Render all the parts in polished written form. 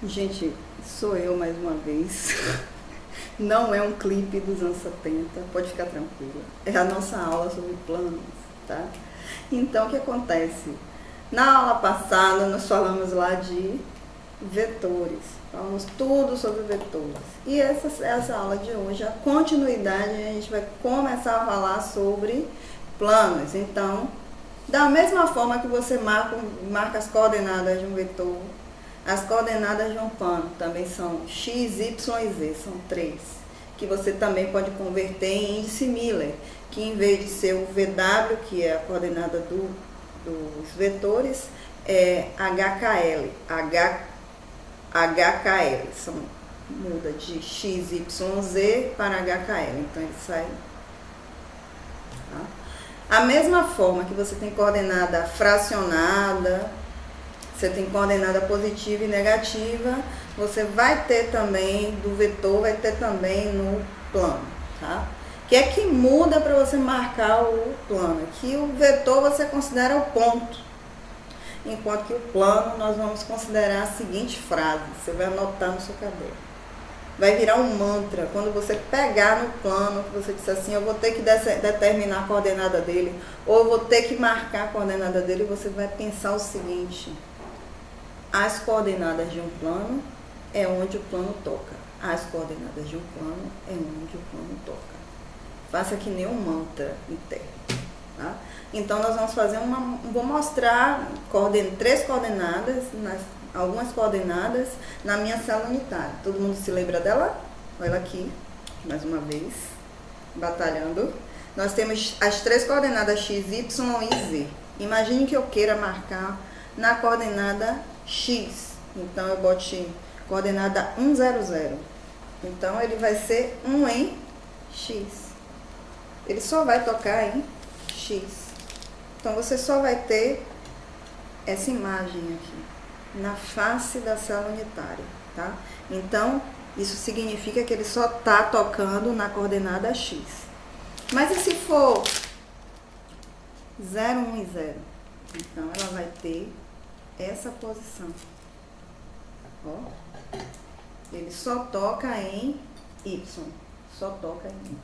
Gente, sou eu mais uma vez. Não é um clipe dos anos 70, pode ficar tranquila. É a nossa aula sobre planos, tá? Então, o que acontece? Na aula passada, nós falamos lá de vetores. Falamos tudo sobre vetores. E essa aula de hoje, a continuidade, a gente vai começar a falar sobre planos. Então, da mesma forma que você marca as coordenadas de um vetor, as coordenadas de um plano também são x, y e z, são 3, que você também pode converter em índice Miller, que em vez de ser o VW, que é a coordenada dos vetores, é HKL, muda de x, y, z para HKL, então ele sai. Tá? A mesma forma que você tem coordenada fracionada, você tem coordenada positiva e negativa, você vai ter também do vetor, vai ter também no plano, tá? O que é que muda para você marcar o plano? Que o vetor você considera o ponto, enquanto que o plano nós vamos considerar a seguinte frase, você vai anotar no seu caderno. Vai virar um mantra, quando você pegar no plano, que você disser assim, eu vou ter que determinar a coordenada dele, ou eu vou ter que marcar a coordenada dele, você vai pensar o seguinte: as coordenadas de um plano é onde o plano toca. As coordenadas de um plano é onde o plano toca. Faça que nem um mantra interno. Tá? Então, nós vamos fazer vou mostrar três coordenadas, algumas coordenadas na minha célula unitária. Todo mundo se lembra dela? Olha aqui, mais uma vez, batalhando. Nós temos as três coordenadas x, y e z. Imagine que eu queira marcar na coordenada x. Então, eu bote coordenada 1, 0, 0. Então, ele vai ser 1 em x. Ele só vai tocar em x. Então, você só vai ter essa imagem aqui, na face da célula unitária, tá? Então, isso significa que ele só está tocando na coordenada x. Mas e se for 0, 1 e 0? Então, ela vai ter essa posição. Ó. Ele só toca em y. Só toca em y.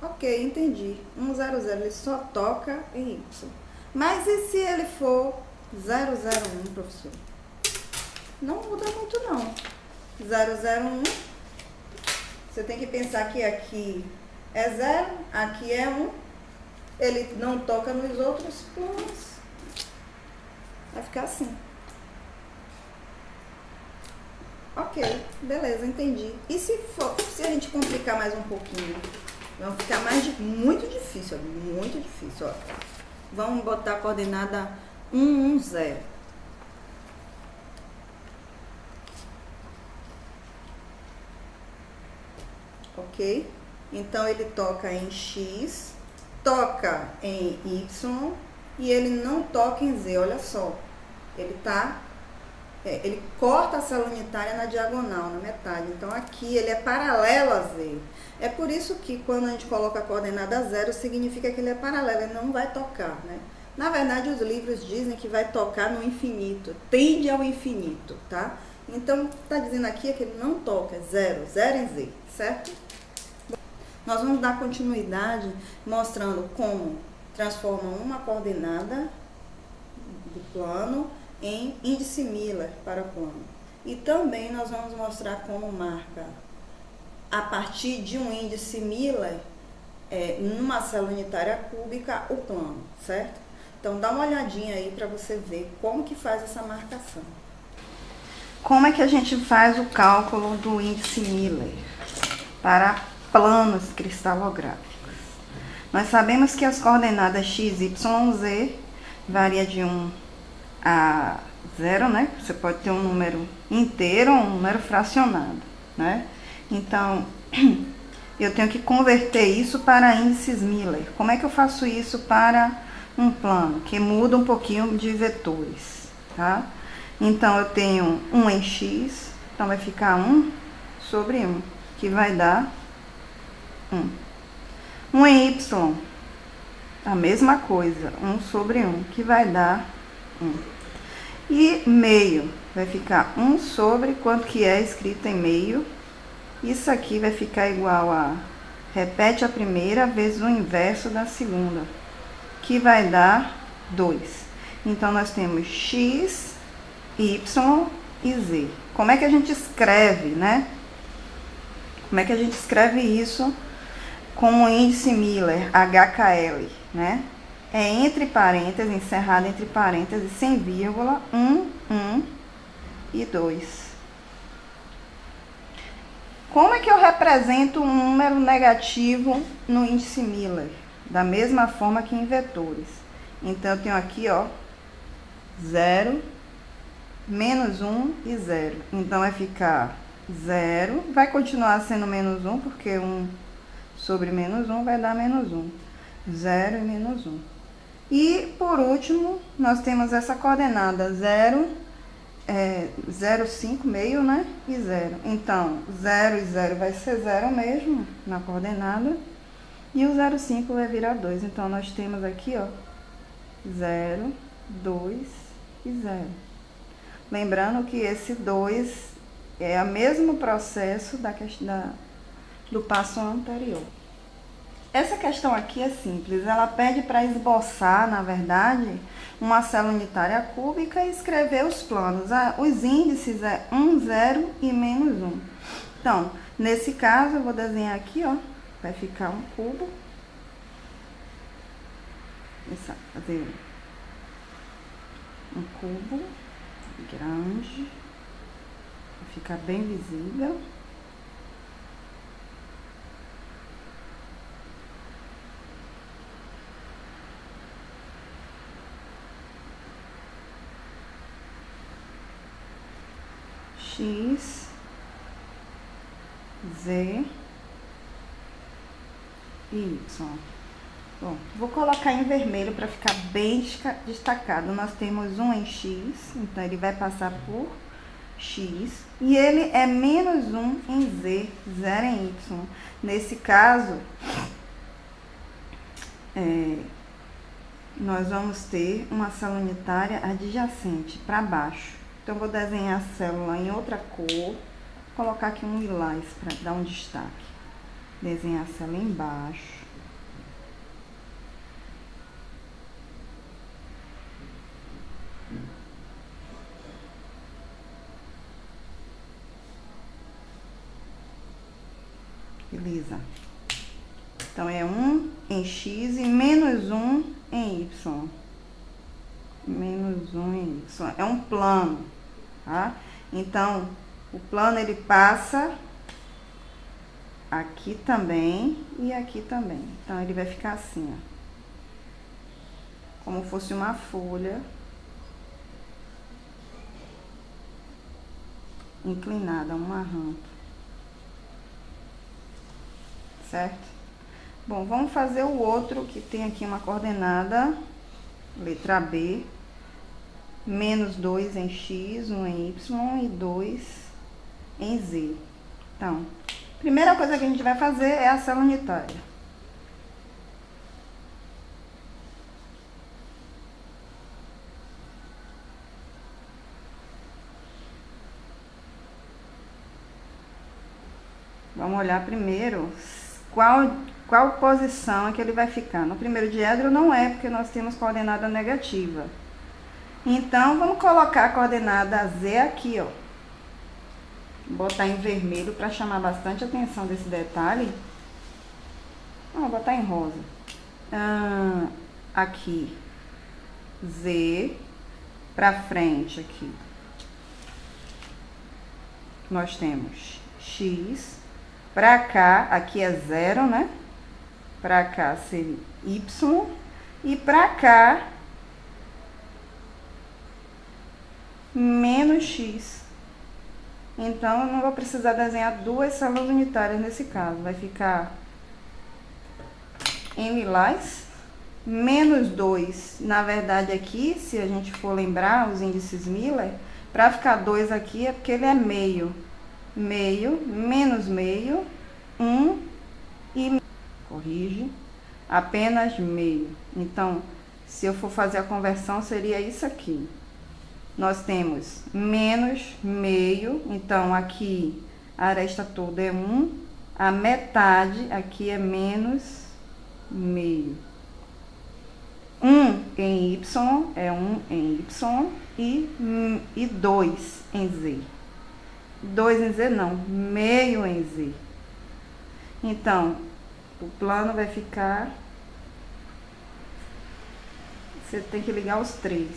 Ok, entendi. 1, 0, 0, ele só toca em y. Mas e se ele for 0, 0, 1, professor? Não muda muito, não. 0, 0, 1. Você tem que pensar que aqui é 0, aqui é 1. Ele não toca nos outros planos. Vai ficar assim. Ok, beleza, entendi. E se a gente complicar mais um pouquinho? Vai ficar muito difícil, ó, muito difícil, ó. Vamos botar a coordenada 1, 1, 0. Ok? Então, ele toca em x, toca em y e ele não toca em z, olha só. Ele corta a célula unitária na diagonal, na metade. Então, aqui ele é paralelo a z. É por isso que quando a gente coloca a coordenada 0, significa que ele é paralelo, ele não vai tocar, né? Na verdade, os livros dizem que vai tocar no infinito, tende ao infinito, tá? Então, está dizendo aqui que ele não toca, 0, 0 em z, certo? Nós vamos dar continuidade mostrando como transforma uma coordenada do plano em índice Miller para o plano. E também nós vamos mostrar como marca a partir de um índice Miller numa célula unitária cúbica o plano, certo? Então dá uma olhadinha aí para você ver como que faz essa marcação. Como é que a gente faz o cálculo do índice Miller para planos cristalográficos? Nós sabemos que as coordenadas x, y, z varia de 1 a 0, né? Você pode ter um número inteiro ou um número fracionado, né? Então, eu tenho que converter isso para índices Miller. Como é que eu faço isso para um plano? Que muda um pouquinho de vetores, tá? Então, eu tenho 1 em x, então vai ficar 1 sobre 1, que vai dar 1. 1 em y, a mesma coisa, 1 sobre 1, que vai dar 1. E meio vai ficar 1 sobre quanto que é escrito em meio. Isso aqui vai ficar igual a, repete a primeira vezes o inverso da segunda, que vai dar 2. Então, nós temos x, y e z. Como é que a gente escreve, né? Como é que a gente escreve isso como índice Miller, HKL, né? É entre parênteses, encerrado entre parênteses, sem vírgula, 1 e 2. Como é que eu represento um número negativo no índice Miller? Da mesma forma que em vetores. Então, eu tenho aqui, ó, 0, menos 1 e 0. Então, vai ficar 0, vai continuar sendo menos 1, porque 1 sobre menos 1 vai dar menos 1. 0 e menos 1. E, por último, nós temos essa coordenada 0, 0,5, meio, né? E 0. Então, 0 e 0 vai ser 0 mesmo na coordenada. E o 0,5 vai virar 2. Então, nós temos aqui, ó, 0, 2 e 0. Lembrando que esse 2 é o mesmo processo do passo anterior. Essa questão aqui é simples, ela pede para esboçar, na verdade, uma célula unitária cúbica e escrever os planos. Os índices é 1, 0 e menos 1. Então, nesse caso, eu vou desenhar aqui, ó, vai ficar um cubo. Fazer um cubo grande, vai ficar bem visível. X, Z e Y. Bom, vou colocar em vermelho para ficar bem destacado. Nós temos 1 em X, então ele vai passar por X. E ele é menos 1 em Z, 0 em Y. Nesse caso, nós vamos ter uma célula unitária adjacente para baixo. Então, vou desenhar a célula em outra cor. Vou colocar aqui um lilás para dar um destaque. Desenhar a célula embaixo. Beleza. Então, é 1 em X e menos 1 em Y. Menos 1 em Y. É um plano, tá? Então, o plano ele passa aqui também e aqui também. Então, ele vai ficar assim, ó. Como fosse uma folha inclinada, uma rampa. Certo? Bom, vamos fazer o outro que tem aqui uma coordenada, letra B, menos 2 em X, 1 em Y e 2 em Z. Então, primeira coisa que a gente vai fazer é a célula unitária. Vamos olhar primeiro qual posição é que ele vai ficar. No primeiro diedro não é, porque nós temos coordenada negativa. Então, vamos colocar a coordenada Z aqui, ó. Vou botar em vermelho para chamar bastante atenção desse detalhe. Vou botar em rosa. Aqui, Z, para frente aqui. Nós temos X. Para cá, aqui é 0, né? Para cá seria Y. E para cá, menos X. Então, eu não vou precisar desenhar duas células unitárias nesse caso. Vai ficar em lilás. Menos 2, na verdade aqui, se a gente for lembrar os índices Miller, para ficar 2 aqui é porque ele é meio. Meio, menos meio, 1 e corrige, apenas meio. Então, se eu for fazer a conversão, seria isso aqui. nós temos menos meio, então aqui a aresta toda é 1, a metade aqui é menos meio. 1 em Y é 1 em Y e 2 em Z. 2 em Z não, meio em Z. Então, o plano vai ficar... Você tem que ligar os 3.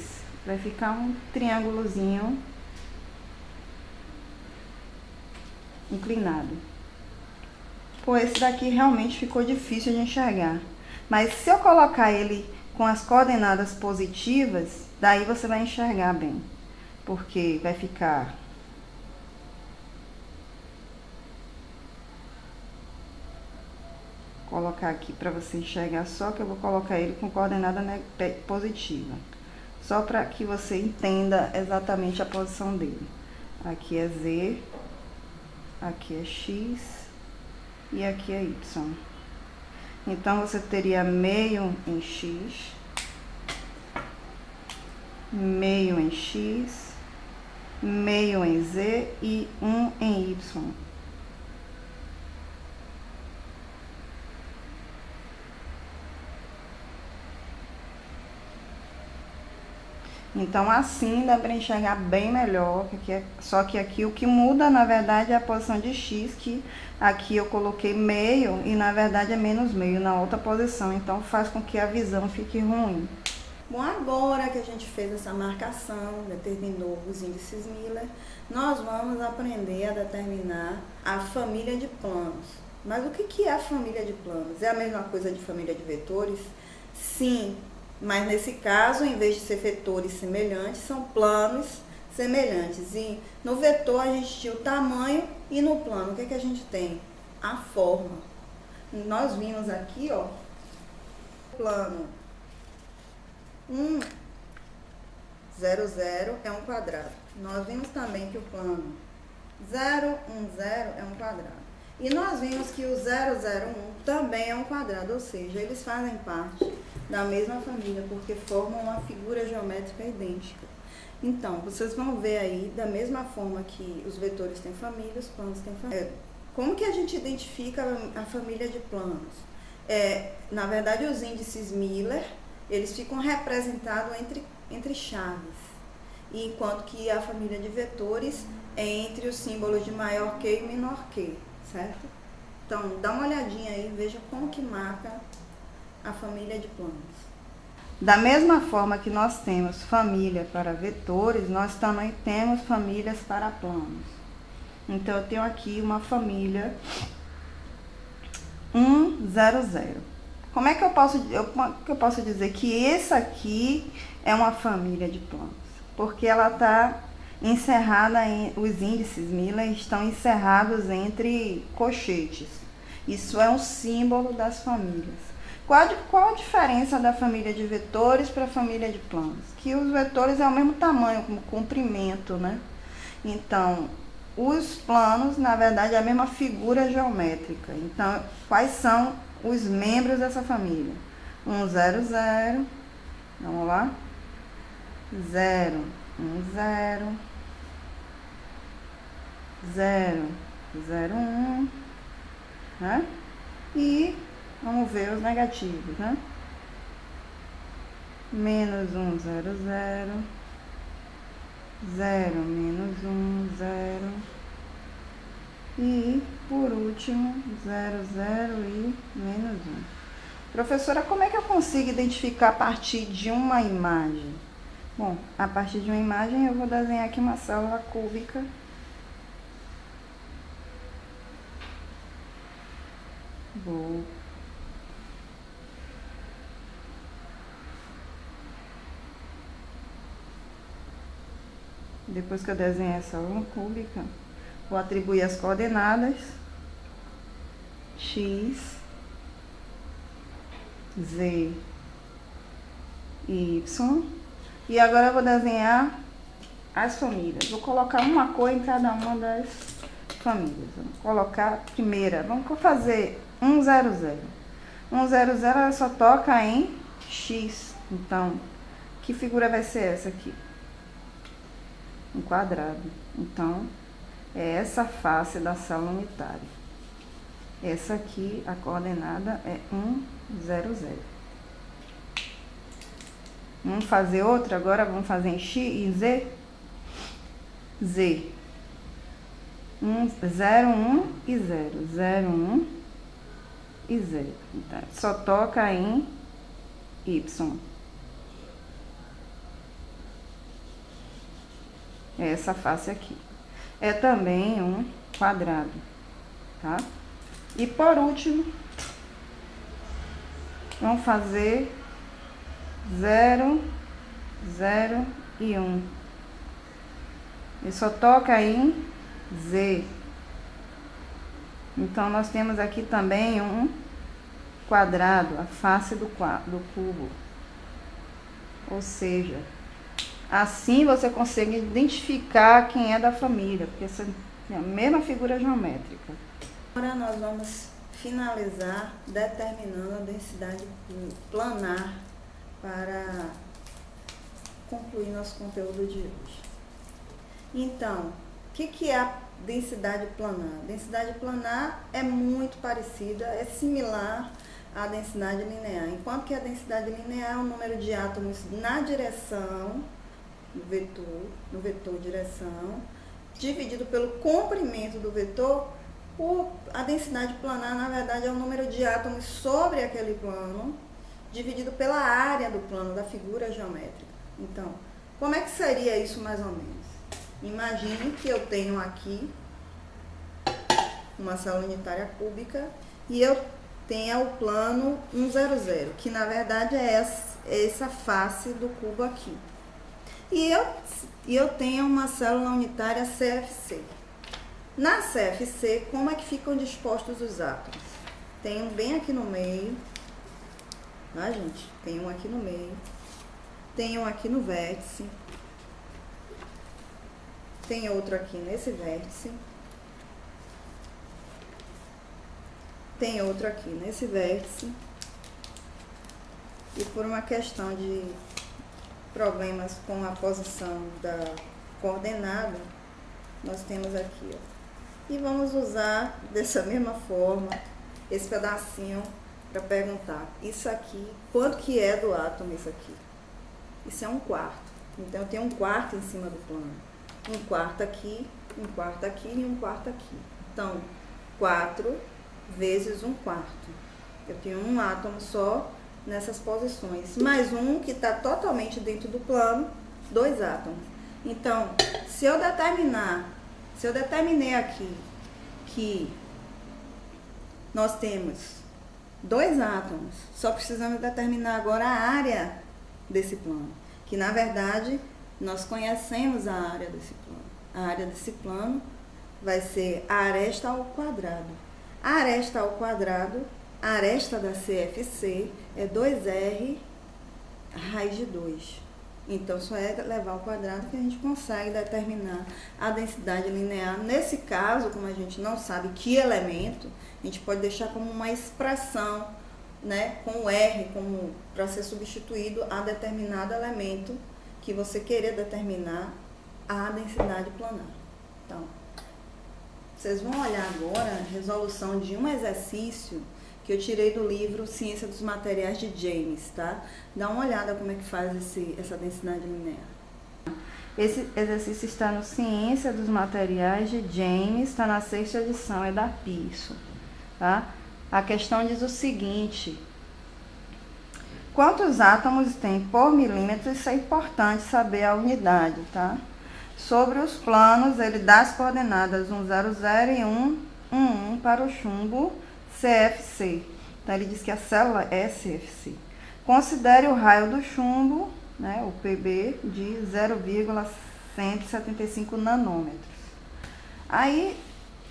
Vai ficar um triângulozinho inclinado. Pô, esse daqui realmente ficou difícil de enxergar. Mas se eu colocar ele com as coordenadas positivas, daí você vai enxergar bem. Porque vai ficar... Vou colocar aqui para você enxergar, só que eu vou colocar ele com coordenada positiva. Só para que você entenda exatamente a posição dele. Aqui é Z, aqui é X e aqui é Y. Então, você teria meio em X, meio em X, meio em Z e 1 em Y. Então, assim dá para enxergar bem melhor, só que aqui o que muda, na verdade, é a posição de X, que aqui eu coloquei meio e, na verdade, é menos meio na outra posição. Então, faz com que a visão fique ruim. Bom, agora que a gente fez essa marcação, determinou os índices Miller, nós vamos aprender a determinar a família de planos. Mas o que é a família de planos? É a mesma coisa de família de vetores? Sim. Mas nesse caso, em vez de ser vetores semelhantes, são planos semelhantes. E no vetor a gente tinha o tamanho e no plano, o que a gente tem? A forma. Nós vimos aqui, ó, plano 1, 0, 0 é um quadrado. Nós vimos também que o plano 0, 1, 0 é um quadrado. E nós vimos que o 0, 0, 1 também é um quadrado, ou seja, eles fazem parte da mesma família, porque formam uma figura geométrica idêntica. Então, vocês vão ver aí, da mesma forma que os vetores têm família, os planos têm família. Como que a gente identifica a família de planos? Na verdade, os índices Miller, eles ficam representados entre chaves, enquanto que a família de vetores é entre os símbolos de maior Q e menor Q, certo? Então, dá uma olhadinha aí, veja como que marca a família de planos. Da mesma forma que nós temos família para vetores, nós também temos famílias para planos. Então, eu tenho aqui uma família 1, 0, 0. Como é que eu posso dizer que essa aqui é uma família de planos? Porque ela está encerrada os índices Miller estão encerrados entre colchetes. Isso é um símbolo das famílias. Qual a diferença da família de vetores para a família de planos? Que os vetores é o mesmo tamanho, como comprimento, né? Então, os planos, na verdade, é a mesma figura geométrica. Então, quais são os membros dessa família? 1, 0, 0. Vamos lá. 0, 1, 0. 0, 0, 1. Né? E vamos ver os negativos, né? Menos 1, 0, 0. 0, menos 1, 0. E, por último, 0, 0 e menos 1. Professora, como é que eu consigo identificar a partir de uma imagem? Bom, a partir de uma imagem eu vou desenhar aqui uma célula cúbica. Depois que eu desenhar essa célula cúbica, vou atribuir as coordenadas X, Z e Y. E agora eu vou desenhar as famílias. Vou colocar uma cor em cada uma das famílias. Vamos colocar a primeira. Vamos fazer 1, 0, 0. 1, 0, 0 ela só toca em X. Então, que figura vai ser essa aqui? um quadrado. Então, é essa face da célula unitária. Essa aqui, a coordenada é 1, 0, 0. Vamos fazer outra agora, vamos fazer em X e Z. Z. 0, 1 e 0. 0, 1 e 0. Então, só toca em Y. Essa face aqui. É também um quadrado, tá? E por último, vamos fazer 0, 0 e 1. E só toca em Z. Então, nós temos aqui também um quadrado, a face do cubo. Ou seja, assim você consegue identificar quem é da família, porque essa é a mesma figura geométrica. Agora nós vamos finalizar determinando a densidade planar para concluir nosso conteúdo de hoje. Então, o que é a densidade planar? A densidade planar é muito parecida, é similar à densidade linear. Enquanto que a densidade linear é o número de átomos na direção no vetor direção, dividido pelo comprimento do vetor. A densidade planar, na verdade, é o número de átomos sobre aquele plano, dividido pela área do plano, da figura geométrica. Então, como é que seria isso mais ou menos? Imagine que eu tenho aqui uma célula unitária cúbica e eu tenho o plano 100, que na verdade é essa face do cubo aqui. E eu tenho uma célula unitária CFC. Na CFC, como é que ficam dispostos os átomos? Tem um bem aqui no meio, tá, gente? Tem um aqui no meio, tem um aqui no vértice, tem outro aqui nesse vértice, tem outro aqui nesse vértice, e por uma questão de problemas com a posição da coordenada, nós temos aqui, ó. E vamos usar dessa mesma forma esse pedacinho para perguntar, isso aqui, quanto que é do átomo isso aqui? Isso é 1/4. Então, eu tenho 1/4 em cima do plano. 1/4 aqui, 1/4 aqui e 1/4 aqui. Então, 4 vezes 1/4. Eu tenho um átomo só nessas posições. Mais um que está totalmente dentro do plano, 2 átomos. Então, se eu determinei aqui que nós temos 2 átomos, só precisamos determinar agora a área desse plano, que na verdade nós conhecemos a área desse plano. A área desse plano vai ser a aresta ao quadrado. A aresta ao quadrado, a aresta da CFC é 2R raiz de 2. Então, só é levar ao quadrado que a gente consegue determinar a densidade linear. Nesse caso, como a gente não sabe que elemento, a gente pode deixar como uma expressão, né, com o R como para ser substituído a determinado elemento que você querer determinar a densidade planar. Então, vocês vão olhar agora a resolução de um exercício que eu tirei do livro Ciência dos Materiais de James, tá? Dá uma olhada como é que faz essa densidade linear. Esse exercício está no Ciência dos Materiais de James, está na 6ª edição, é da Pearson, tá? A questão diz o seguinte: quantos átomos tem por milímetro? Isso é importante saber a unidade, tá? Sobre os planos, ele dá as coordenadas 100 e 111 para o chumbo CFC. Então, ele diz que a célula é CFC. Considere o raio do chumbo, né, o PB, de 0,175 nanômetros. Aí,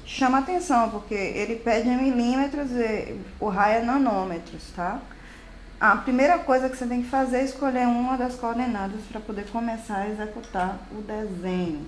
chama atenção, porque ele pede em milímetros e o raio é nanômetros, tá? A primeira coisa que você tem que fazer é escolher uma das coordenadas para poder começar a executar o desenho.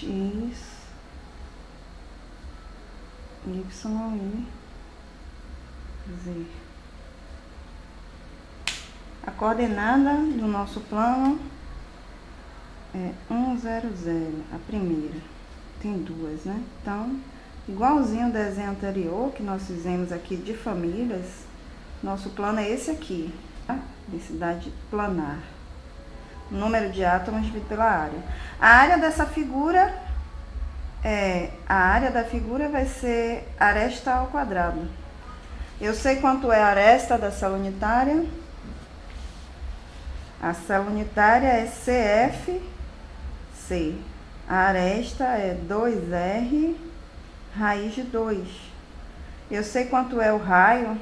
Y, Z. A coordenada do nosso plano é 1, 0, 0, a primeira. Tem duas, né? Então, igualzinho o desenho anterior que nós fizemos aqui de famílias, nosso plano é esse aqui, tá? Densidade planar. O número de átomos dividido pela área. A área dessa figura vai ser aresta ao quadrado. Eu sei quanto é a aresta da célula unitária. A célula unitária é CFC. A aresta é 2R raiz de 2. Eu sei quanto é o raio?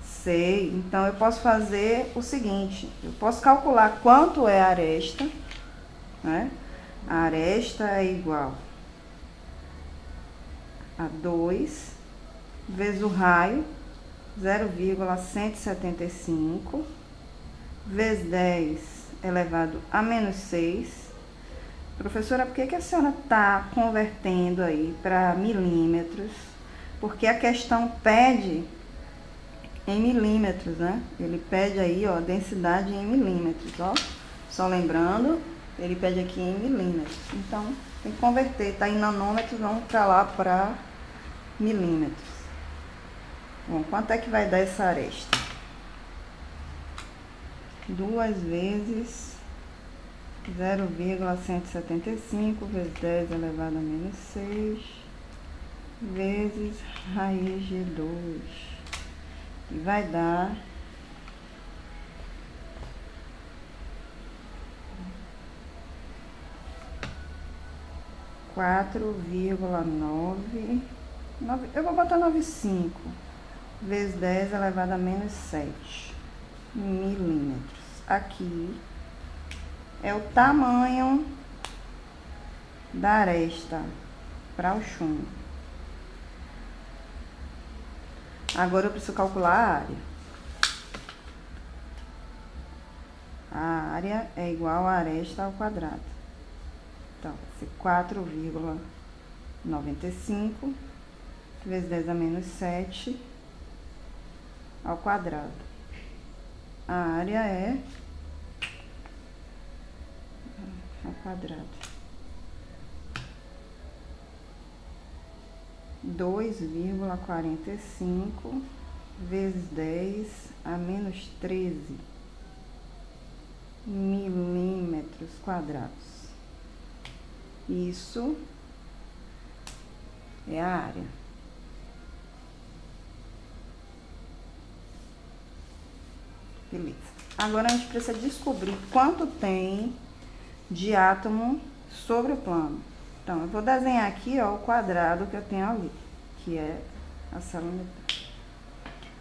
Sei. Então, eu posso fazer o seguinte. Eu posso calcular quanto é a aresta, né? A aresta é igual a 2 vezes o raio, 0,175, vezes 10 elevado a menos 6. Professora, por que a senhora está convertendo aí para milímetros? Porque a questão pede em milímetros, né? Ele pede aí, ó, densidade em milímetros, ó. Só lembrando, ele pede aqui em milímetros. Então, tem que converter, tá em nanômetros, vamos para lá para milímetros. Bom, quanto é que vai dar essa aresta? 2 vezes 0,175 vezes 10 elevado a menos 6 vezes raiz de 2. E vai dar 4,9. Eu vou botar 9,5 vezes 10 elevado a menos 7 milímetros. Aqui é o tamanho da aresta para o chumbo. Agora eu preciso calcular a área. A área é igual a aresta ao quadrado. Então, vai ser 4,95 vezes 10 a menos 7 ao quadrado. A área é ao quadrado. 2,45 vezes 10 a menos 13 milímetros quadrados. Isso é a área. Beleza. Agora a gente precisa descobrir quanto tem de átomo sobre o plano. Então, eu vou desenhar aqui, ó, o quadrado que eu tenho ali, que é a célula unitária.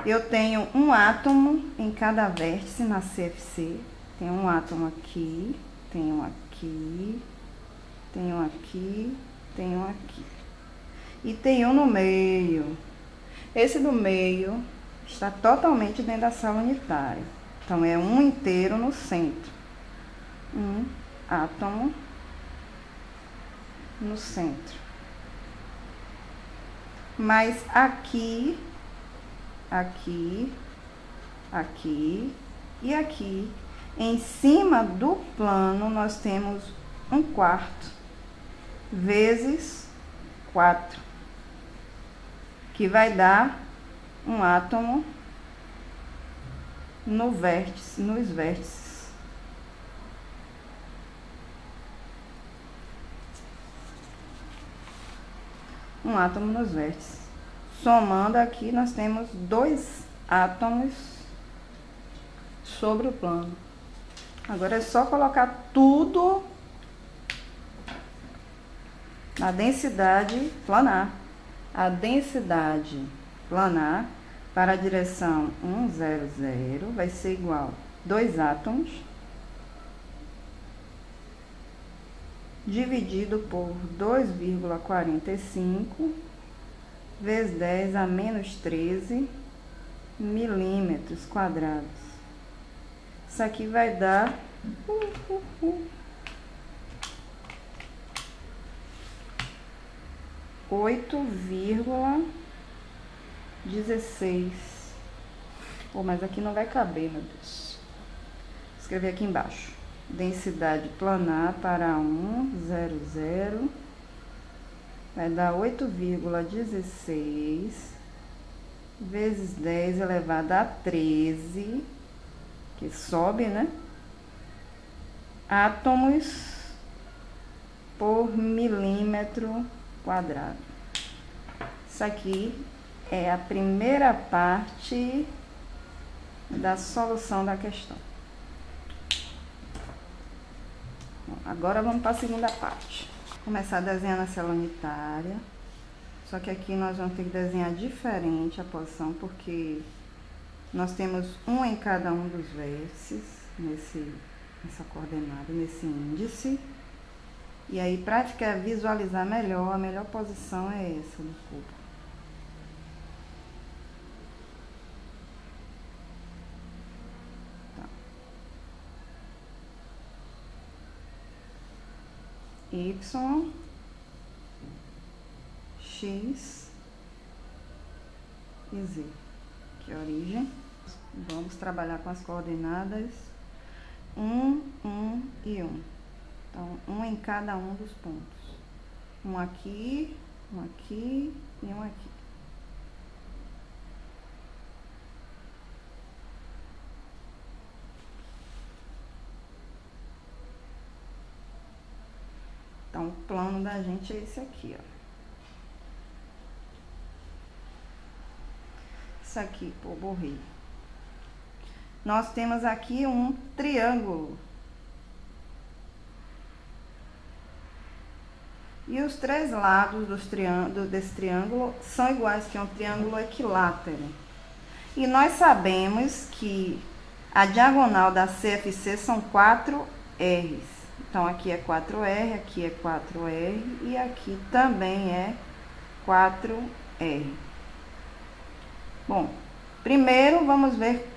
Eu tenho um átomo em cada vértice na CFC. Tem um átomo aqui, tem um aqui, tem um aqui, tem um aqui. E tem um no meio. Esse do meio está totalmente dentro da célula unitária. Então, é um inteiro no centro. Um átomo no centro. Mas aqui, aqui, aqui e aqui, em cima do plano, nós temos 1/4 vezes 4, que vai dar um átomo no vértice, nos vértices. Um átomo nos vértices. Somando aqui, nós temos 2 átomos sobre o plano. Agora é só colocar tudo na densidade planar. A densidade planar para a direção 1, 0, 0 vai ser igual a 2 átomos dividido por 2,45 vezes 10 a menos 13 milímetros quadrados. Isso aqui vai dar 8,16. Oh, mas aqui não vai caber, meu Deus. Vou escrever aqui embaixo. Densidade planar para 1, 0, 0. Vai dar 8,16 vezes 10 elevado a 13, que sobe, né? Átomos por milímetro quadrado. Isso aqui é a primeira parte da solução da questão. Bom, agora vamos para a segunda parte. Começar desenhando a célula unitária. Só que aqui nós vamos ter que desenhar diferente a posição, porque nós temos um em cada um dos vértices nessa coordenada, nesse índice. E aí, para visualizar melhor, a melhor posição é essa do cubo. Tá. Y, X e Z. Aqui é a origem. Vamos trabalhar com as coordenadas 1, 1 e 1. Então, um em cada um dos pontos. Um aqui e um aqui. Então, o plano da gente é esse aqui, ó. Isso aqui, pô, borrei. Nós temos aqui um triângulo. E os três lados desse triângulo são iguais, que é um triângulo equilátero. E nós sabemos que a diagonal da CFC são 4 R's. Então, aqui é 4R, aqui é 4R e aqui também é 4R. Bom, primeiro vamos ver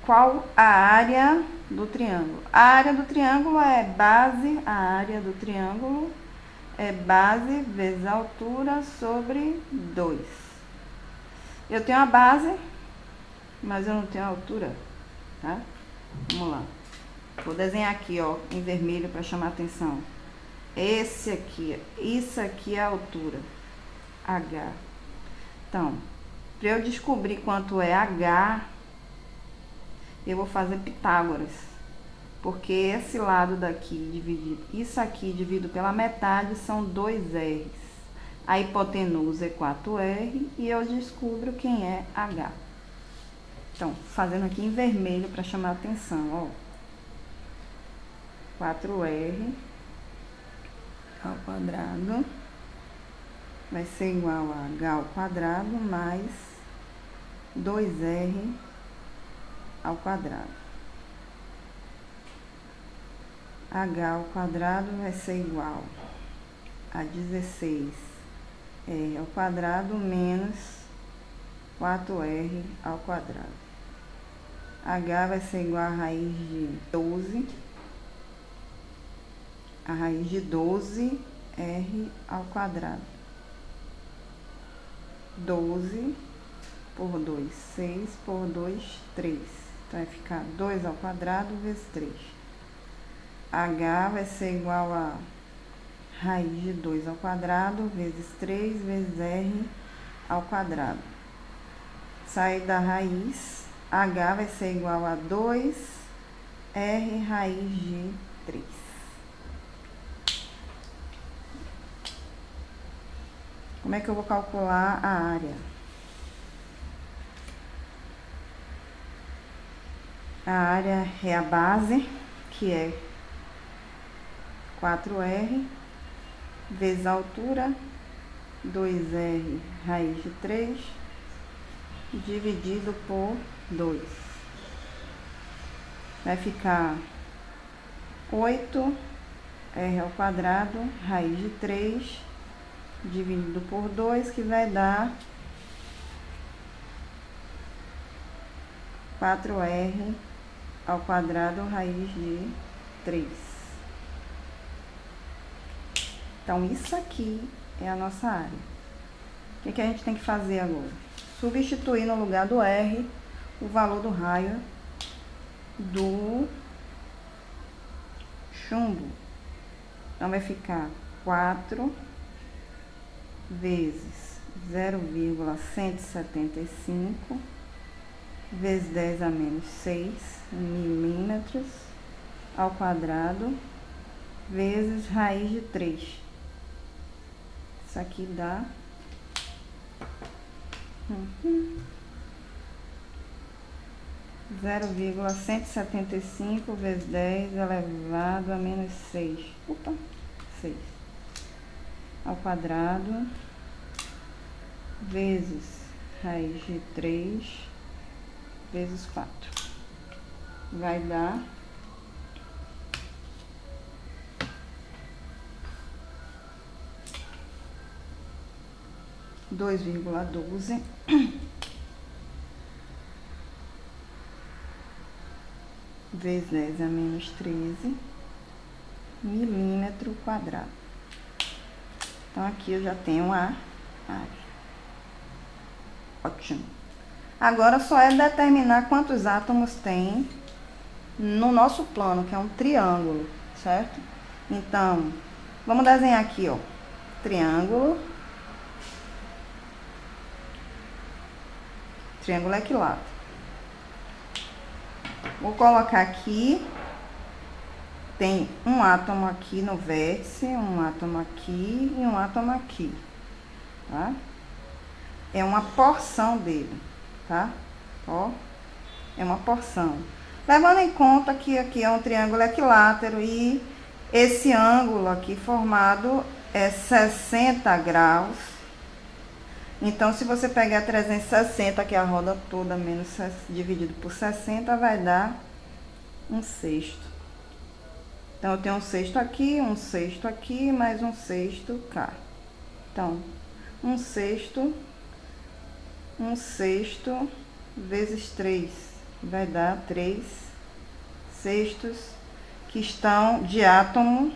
qual a área do triângulo. A área do triângulo é base, a área do triângulo é base vezes a altura sobre 2. Eu tenho a base, mas eu não tenho a altura, tá? Vamos lá. Vou desenhar aqui, ó, em vermelho para chamar a atenção. Esse aqui, isso aqui é a altura, H. Então, para eu descobrir quanto é H, eu vou fazer Pitágoras. Porque esse lado daqui dividido, isso aqui dividido pela metade são 2 R's. A hipotenusa é 4R e eu descubro quem é H. Então, fazendo aqui em vermelho para chamar a atenção, ó. 4R ao quadrado vai ser igual a H ao quadrado mais 2R ao quadrado. H ao quadrado vai ser igual a 16R ao quadrado menos 4R ao quadrado. H vai ser igual a raiz de 12. A raiz de 12R ao quadrado. 12 por 2, 6 por 2, 3. Então, vai ficar 2 ao quadrado vezes 3. H vai ser igual a raiz de 2 ao quadrado vezes 3 vezes R ao quadrado. Sai da raiz, H vai ser igual a 2R raiz de 3. Como é que eu vou calcular a área? A área é a base, que é 4R, vezes a altura, 2R raiz de 3, dividido por 2. Vai ficar 8R ao quadrado, raiz de 3, dividido por 2, que vai dar 4R ao quadrado, raiz de 3. Então, isso aqui é a nossa área. O que a gente tem que fazer agora? Substituir no lugar do R o valor do raio do chumbo. Então, vai ficar 4 vezes 0,175 vezes 10 a menos 6 milímetros ao quadrado vezes raiz de 3. Isso aqui dá 0,175 vezes 10 elevado a menos 6. Opa, 6. Ao quadrado vezes raiz de 3 vezes 4. Vai dar 2,12 vezes 10 a menos 13 milímetro quadrado. Então, aqui eu já tenho a área. Ótimo. Agora, só é determinar quantos átomos tem no nosso plano, que é um triângulo, certo? Então, vamos desenhar aqui, ó, triângulo equilátero. Vou colocar aqui, tem um átomo aqui no vértice, um átomo aqui e um átomo aqui, tá? É uma porção dele, tá? Ó, é uma porção. Levando em conta que aqui é um triângulo equilátero e esse ângulo aqui formado é 60 graus. Então, se você pegar 360, que é a roda toda, menos dividido por 60, vai dar um sexto. Então, eu tenho um sexto aqui, mais um sexto cá. Então, um sexto vezes 3, vai dar 3 sextos que estão de átomo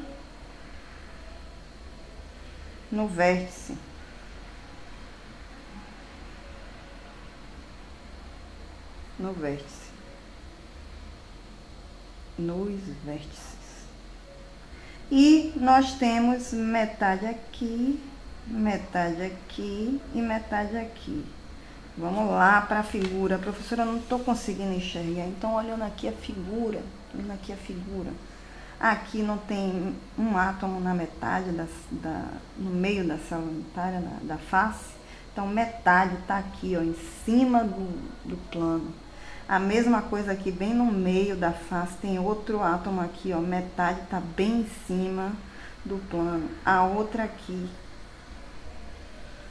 no vértice. Nos vértices. E nós temos metade aqui e metade aqui. Vamos lá para a figura. Professora, eu não estou conseguindo enxergar. Então, olhando aqui a figura. Aqui não tem um átomo na metade, no meio da célula unitária, da face. Então, metade está aqui, ó, em cima do plano. A mesma coisa aqui, bem no meio da face, tem outro átomo aqui, ó, metade está bem em cima do plano. A outra aqui.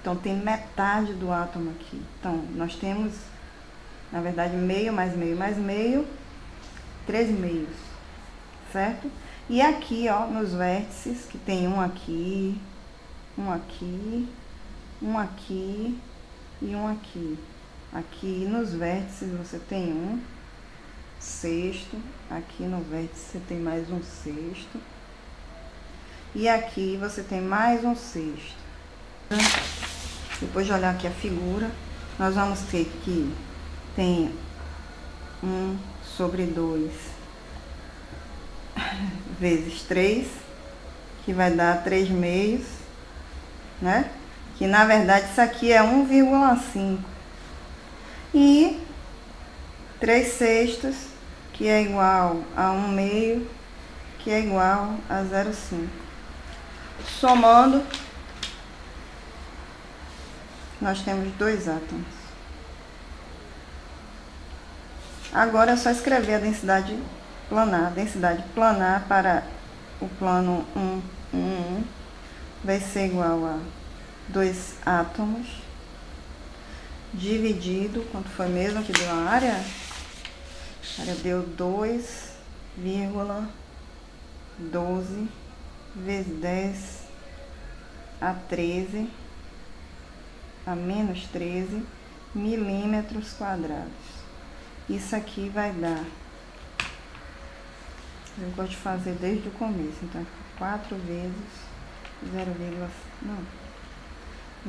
Então, tem metade do átomo aqui. Então, nós temos, na verdade, meio, mais meio, mais meio, 3 meios, certo? E aqui, ó, nos vértices, que tem um aqui e um aqui. Aqui nos vértices você tem um sexto, aqui no vértice você tem mais um sexto, e aqui você tem mais um sexto. Depois de olhar aqui a figura, nós vamos ter que tem 1/2 vezes 3, que vai dar 3 meios, né? Que na verdade isso aqui é 1,5. E 3 sextos, que é igual a 1 meio, que é igual a 0,5. Somando, nós temos 2 átomos. Agora é só escrever a densidade planar. A densidade planar para o plano 1, 1, 1 vai ser igual a 2 átomos dividido, quanto foi mesmo que deu a área? A área deu 2,12 vezes 10 a 13 a menos 13 milímetros quadrados. Isso aqui vai dar, eu gosto de fazer desde o começo, então 4 vezes 0, não,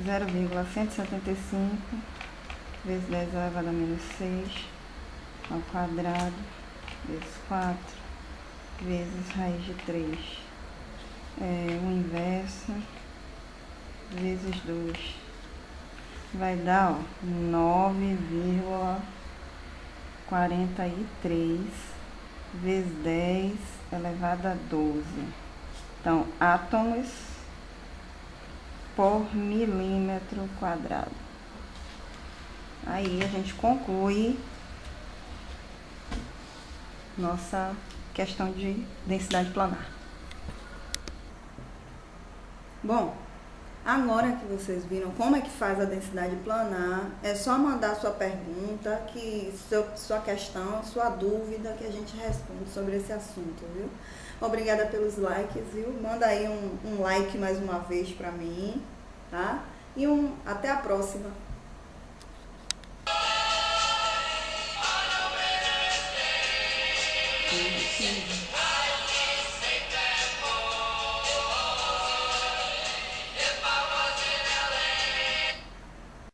0,175 vezes 10 elevado a menos 6 ao quadrado vezes 4 vezes raiz de 3. O inverso vezes 2 vai dar, ó, 9,43 vezes 10 elevado a 12. Então, átomos por milímetro quadrado. Aí a gente conclui nossa questão de densidade planar. Bom, agora que vocês viram como é que faz a densidade planar, é só mandar sua pergunta, sua questão, sua dúvida, que a gente responde sobre esse assunto, viu? Obrigada pelos likes, viu? Manda aí um like mais uma vez pra mim, tá? E até a próxima. Sim.